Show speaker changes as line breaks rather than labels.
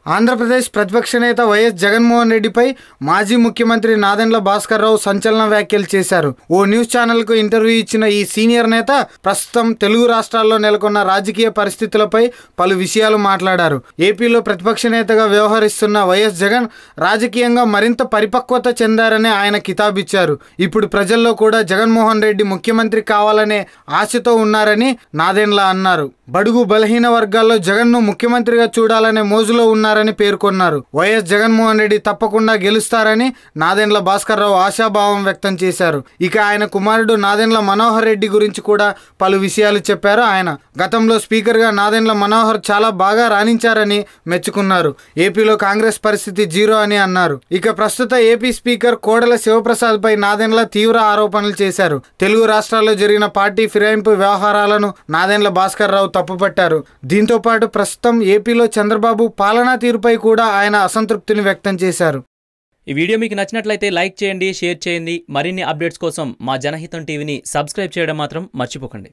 ఆంధ్రప్రదేశ్ ప్రతిపక్ష నేత వైఎస్ జగన్మోహన్ రెడ్డిపై మాజీ ముఖ్యమంత్రి నాదెండ్ల భాస్కర్ రావు సంచలన వ్యాఖ్యలు చేశారు. ఓ న్యూస్ ఛానల్కు ఇంటర్వ్యూ ఇచ్చిన ఈ సీనియర్ నేత ప్రస్తుతం తెలుగు రాష్ట్రాల్లో నెలకొన్న రాజకీయ పరిస్థితులపై పలు విషయాలు మాట్లాడారు. ఏపీలో ప్రతిపక్ష నేతగా వ్యవహరిస్తున్న వైఎస్ జగన్ రాజకీయంగా మరింత పరిపక్వత చెందారని ఆయన కితాబిచ్చారు. ఇప్పుడు ప్రజల్లో కూడా జగన్మోహన్ రెడ్డి ముఖ్యమంత్రి కావాలనే ఆశతో ఉన్నారని నాదెండ్ల అన్నారు. బడుగు బలహీన వర్గాల్లో జగన్ను ముఖ్యమంత్రిగా చూడాలనే మోజులో ఉన్నారని పేర్కొన్నారు. వైఎస్ జగన్మోహన్ రెడ్డి తప్పకుండా గెలుస్తారని నాదెండ్ల భాస్కర్ రావు ఆశాభావం వ్యక్తం చేశారు. ఇక ఆయన కుమారుడు నాదెండ్ల మనోహర్ రెడ్డి గురించి కూడా పలు విషయాలు చెప్పారు. ఆయన గతంలో స్పీకర్గా నాదెండ్ల మనోహర్ చాలా బాగా రాణించారని మెచ్చుకున్నారు. ఏపీలో కాంగ్రెస్ పరిస్థితి జీరో అని అన్నారు. ఇక ప్రస్తుత ఏపీ స్పీకర్ కోడెల శివప్రసాద్ పై నాదెండ్ల తీవ్ర ఆరోపణలు చేశారు. తెలుగు రాష్ట్రాల్లో జరిగిన పార్టీ ఫిరాయింపు వ్యవహారాలను నాదెండ్ల భాస్కర్ రావు తప్పుపట్టారు. దీంతో పాటు ప్రస్తుతం ఏపీలో చంద్రబాబు పాలనా తీరుపై కూడా ఆయన అసంతృప్తిని వ్యక్తం చేశారు.
ఈ వీడియో మీకు నచ్చినట్లయితే లైక్ చేయండి, షేర్ చేయండి. మరిన్ని అప్డేట్స్ కోసం మా జనహితం టీవీని సబ్స్క్రైబ్ చేయడం మాత్రం మర్చిపోకండి.